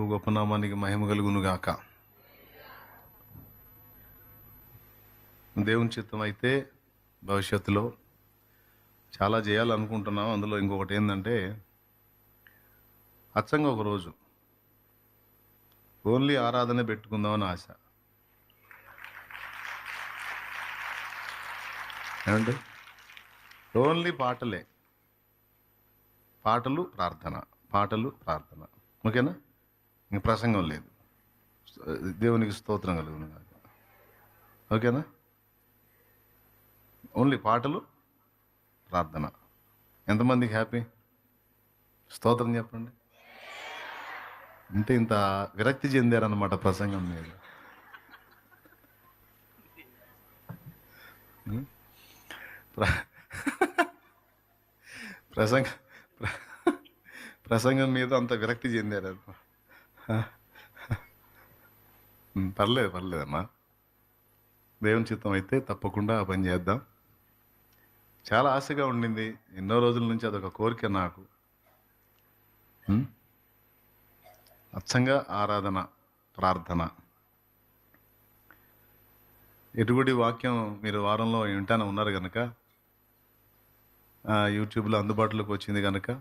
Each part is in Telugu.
గొప్ప నామానికి మహిమ కలుగును గాక. దేవుని చిత్తం అయితే భవిష్యత్తులో చాలా చేయాలనుకుంటున్నాం. అందులో ఇంకొకటి ఏంటంటే, అచ్చంగా ఒకరోజు ఓన్లీ ఆరాధన పెట్టుకుందామని ఆశ. ఏమండి? ఓన్లీ పాటలే, పాటలు ప్రార్థన, పాటలు ప్రార్థన. ఓకేనా? ఇంక ప్రసంగం లేదు. దేవునికి స్తోత్రం కలుగును గాక. ఓకేనా? ఓన్లీ పాటలు ప్రార్థన. ఎంతమందికి హ్యాపీ? స్తోత్రం చెప్పండి. అంటే ఇంత విరక్తి చెందారన్నమాట ప్రసంగం మీద. ప్ర- ప్రసంగ ప్ర- ప్రసంగం మీద అంత విరక్తి చెందారు. పర్లేదు పర్లేదమ్మా. దేవుని చిత్తం అయితే తప్పకుండా ఆ పని చేద్దాం. చాలా ఆశగా ఉండింది ఎన్నో రోజుల నుంచి, అదొక కోరిక నాకు. అచ్చంగా ఆరాధన ప్రార్థన. ఎటుగుడి వాక్యం మీరు వారంలో వింటానే ఉన్నారు కనుక, యూట్యూబ్లో అందుబాటులోకి వచ్చింది కనుక,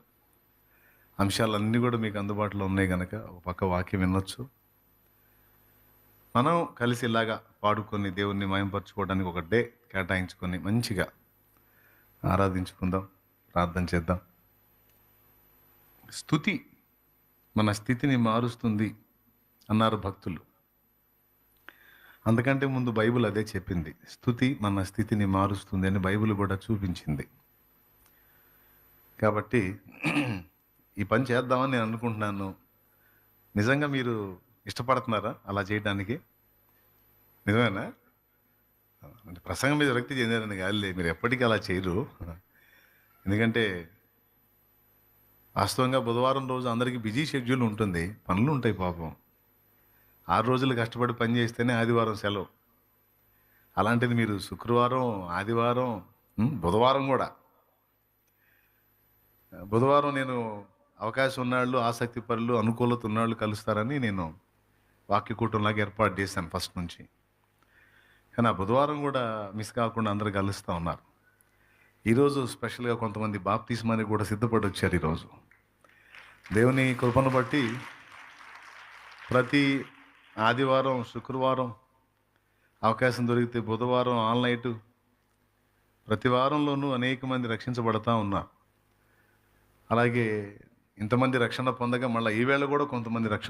అంశాలన్నీ కూడా మీకు అందుబాటులో ఉన్నాయి కనుక ఒక పక్క వాక్యం వినొచ్చు. మనం కలిసి ఇలాగా పాడుకొని దేవుణ్ణి మయంపరచుకోవడానికి ఒక డే కేటాయించుకొని మంచిగా ఆరాధించుకుందాం, ప్రార్థన చేద్దాం. స్తుతి మన స్థితిని మారుస్తుంది అన్నారు భక్తులు. అందుకంటే ముందు బైబిల్ అదే చెప్పింది. స్తుతి మన స్థితిని మారుస్తుంది అని బైబిల్ కూడా చూపించింది. కాబట్టి ఈ పని చేద్దామని నేను అనుకుంటున్నాను. నిజంగా మీరు ఇష్టపడుతున్నారా అలా చేయడానికి? నిజమేనా? అంటే ప్రసంగం మీద విరక్తి చెందారని కాదులే, మీరు ఎప్పటికీ అలా చేయరు. ఎందుకంటే వాస్తవంగా బుధవారం రోజు అందరికీ బిజీ షెడ్యూల్ ఉంటుంది, పనులు ఉంటాయి పాపం. 6 రోజులు కష్టపడి పని చేస్తేనే ఆదివారం సెలవు. అలాంటిది మీరు శుక్రవారం, ఆదివారం, బుధవారం కూడా. బుధవారం నేను అవకాశం ఉన్నాళ్ళు, ఆసక్తి పరులు, అనుకూలత ఉన్నాళ్ళు కలుస్తారని నేను వాక్య కూటంలాగా ఏర్పాటు చేశాను ఫస్ట్ నుంచి. కానీ ఆ బుధవారం కూడా మిస్ కాకుండా అందరూ కలుస్తూ ఉన్నారు. ఈరోజు స్పెషల్గా కొంతమంది బాప్తిస్మానికి కూడా సిద్ధపడి వచ్చారు. ఈరోజు దేవుని కృపను బట్టి ప్రతి ఆదివారం, శుక్రవారం అవకాశం దొరికితే బుధవారం ఆల్ నైట్, ప్రతి వారంలోనూ అనేక మంది రక్షించబడతా ఉన్నారు. అలాగే ఇంతమంది రక్షణ పొందగా మళ్ళీ ఈవేళ కూడా కొంతమంది రక్షణ